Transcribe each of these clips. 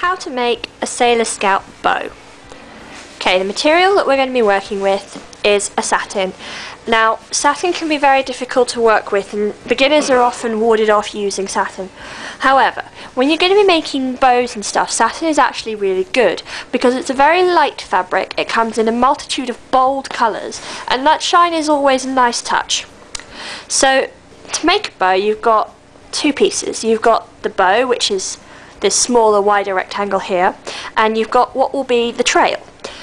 how to make a Sailor Scout bow. Okay, the material that we're going to be working with is a satin. Now, satin can be very difficult to work with, and beginners are often warded off using satin. However, when you're going to be making bows and stuff, satin is actually really good because it's a very light fabric. It comes in a multitude of bold colours, and that shine is always a nice touch. So, to make a bow, you've got two pieces. You've got the bow, which is this smaller, wider rectangle here, and you've got what will be the trail.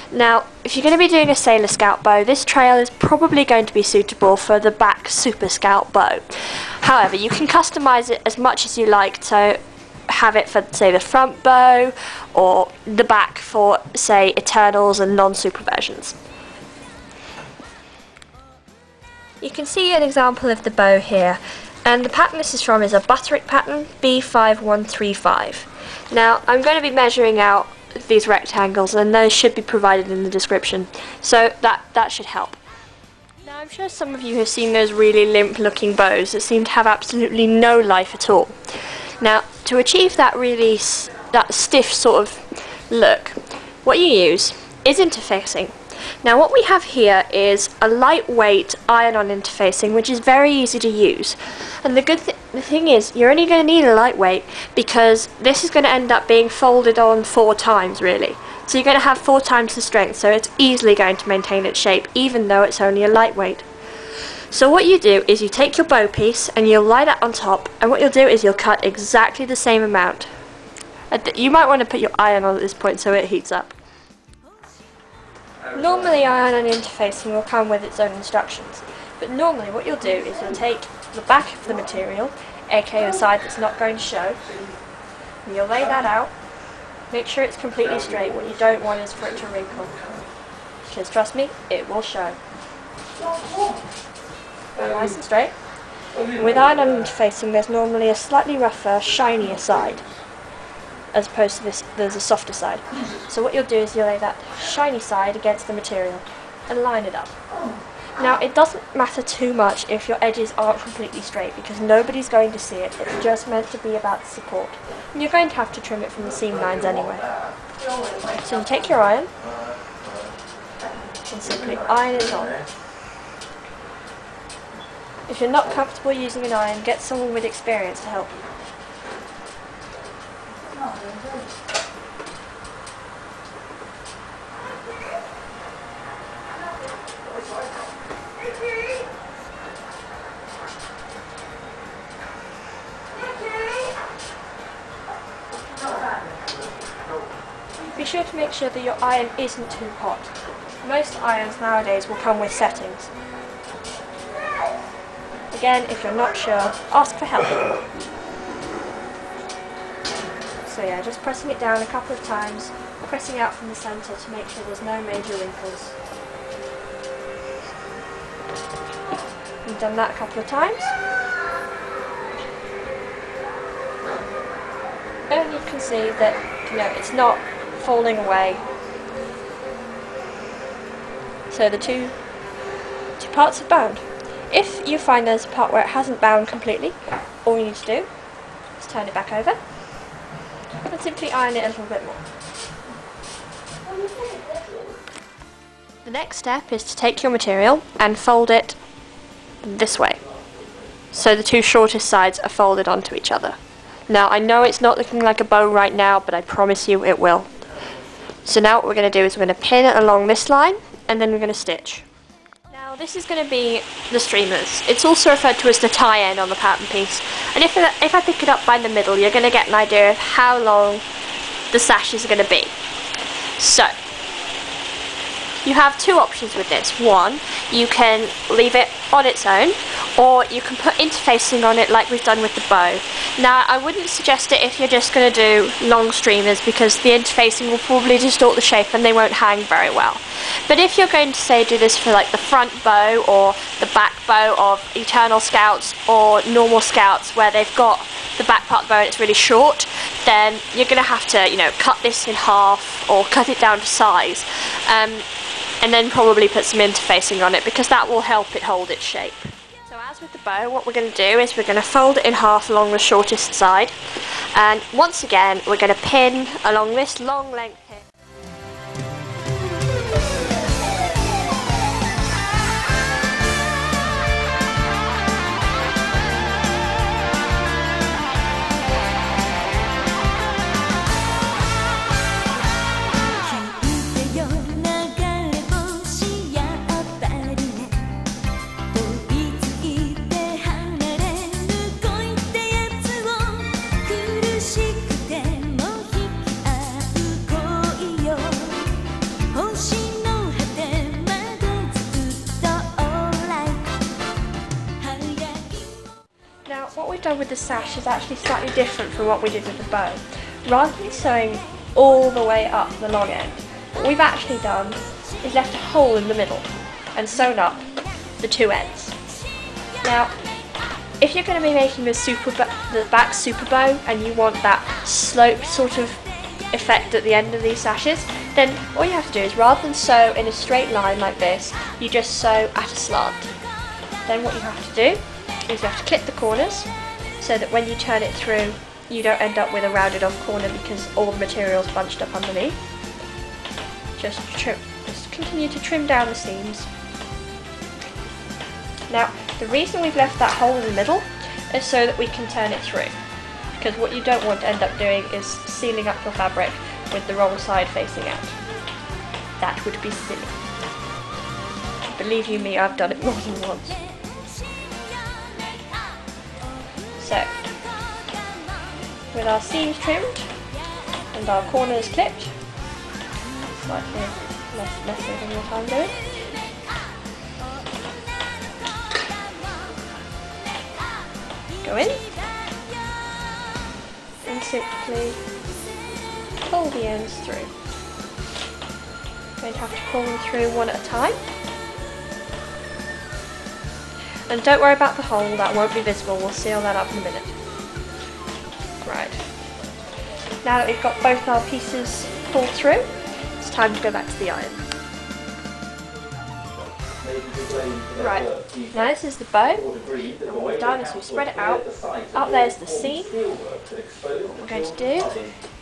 Now, if you're going to be doing a Sailor Scout bow, this trail is probably going to be suitable for the back Super Scout bow. However, you can customise it as much as you like to have it for, say, the front bow, or the back for, say, Eternals and non-super versions. You can see an example of the bow here, and the pattern this is from is a Butterick pattern, B5135. Now, I'm going to be measuring out these rectangles, and those should be provided in the description, so that should help. Now, I'm sure some of you have seen those really limp looking bows that seem to have absolutely no life at all. Now, to achieve that stiff sort of look, what you use is interfacing. Now, what we have here is a lightweight iron-on interfacing, which is very easy to use. And the thing is, you're only going to need a lightweight because this is going to end up being folded on 4 times, really. So you're going to have 4 times the strength, so it's easily going to maintain its shape, even though it's only a lightweight. So what you do is you take your bow piece and you'll lie that on top, and what you'll do is you'll cut exactly the same amount. You might want to put your iron on at this point so it heats up. Normally iron-on interfacing will come with its own instructions, but normally what you'll do is you'll take the back of the material, aka the side that's not going to show, and you'll lay that out, make sure it's completely straight. What you don't want is for it to wrinkle, because trust me, it will show. Nice and straight. With iron-on interfacing there's normally a slightly rougher, shinier side, as opposed to this, there's a softer side. So what you'll do is you'll lay that shiny side against the material and line it up. Now, it doesn't matter too much if your edges aren't completely straight, because nobody's going to see it. It's just meant to be about the support. And you're going to have to trim it from the seam lines anyway. So you take your iron and simply iron it on. If you're not comfortable using an iron, get someone with experience to help you. Be sure to make sure that your iron isn't too hot. Most irons nowadays will come with settings. Again, if you're not sure, ask for help. So yeah, just pressing it down a couple of times, pressing out from the centre to make sure there's no major wrinkles. You've done that a couple of times. And you can see that, you know, it's not falling away. So the two parts have bound. If you find there's a part where it hasn't bound completely, all you need to do is turn it back over and simply iron it a little bit more. The next step is to take your material and fold it this way, so the two shortest sides are folded onto each other. Now, I know it's not looking like a bow right now, but I promise you it will. So now what we're going to do is we're going to pin it along this line, and then we're going to stitch. Now this is going to be the streamers. It's also referred to as the tie-in on the pattern piece, and if I pick it up by the middle, you're going to get an idea of how long the sash is going to be. So you have 2 options with this. One, you can leave it on its own, or you can put interfacing on it like we've done with the bow. Now, I wouldn't suggest it if you're just going to do long streamers, because the interfacing will probably distort the shape and they won't hang very well. But if you're going to, say, do this for like the front bow or the back bow of Eternal Scouts or normal Scouts where they've got the back part of the bow and it's really short, then you're going to have to, you know, cut this in half or cut it down to size. And then probably put some interfacing on it, because that will help it hold its shape. So as As with the bow, what we're going to do is we're going to fold it in half along the shortest side, and once again we're going to pin along this long length here. Now, what we've done with the sash is actually slightly different from what we did with the bow. Rather than sewing all the way up the long end, what we've actually done is left a hole in the middle and sewn up the two ends. Now, if you're going to be making the back super bow and you want that sloped sort of effect at the end of these sashes, then all you have to do is, rather than sew in a straight line like this, you just sew at a slant. Then what you have to do is you have to clip the corners so that when you turn it through you don't end up with a rounded off corner because all the material's bunched up underneath. Just continue to trim down the seams. Now, the reason we've left that hole in the middle is so that we can turn it through, because what you don't want to end up doing is sealing up your fabric with the wrong side facing out. That would be silly. Believe you me, I've done it more than once. So, with our seams trimmed and our corners clipped, slightly less messy than what I'm doing, go in and simply pull the ends through. You're going to have to pull them through one at a time. And don't worry about the hole, that won't be visible, we'll seal that up in a minute. Right. Now that we've got both our pieces pulled through, it's time to go back to the iron. Right, now this is the bow, and what we've done is we've spread it out. Up there's the seam. What we're going to do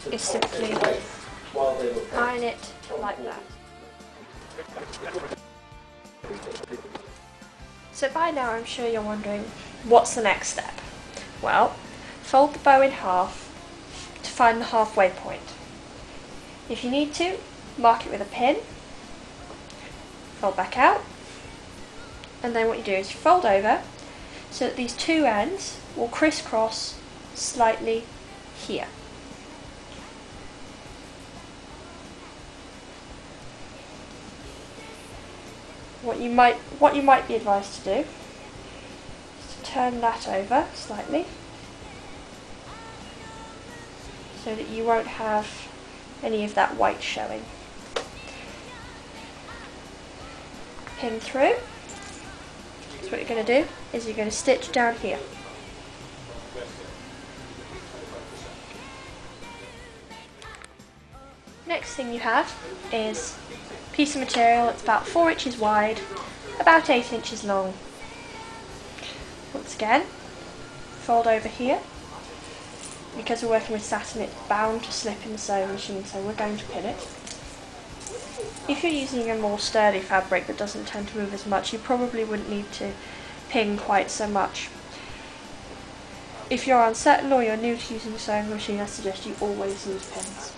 is simply iron it like that. So by now I'm sure you're wondering, what's the next step? Well, fold the bow in half to find the halfway point. If you need to, mark it with a pin, fold back out, and then what you do is you fold over so that these two ends will crisscross slightly here. What you might be advised to do is to turn that over slightly so that you won't have any of that white showing. Pin through. So what you're going to do is you're going to stitch down here. Next thing you have is a piece of material that's about 4 inches wide, about 8 inches long. Once again, fold over here. Because we're working with satin, it's bound to slip in the sewing machine, so we're going to pin it. If you're using a more sturdy fabric that doesn't tend to move as much, you probably wouldn't need to pin quite so much. If you're uncertain or you're new to using a sewing machine, I suggest you always use pins.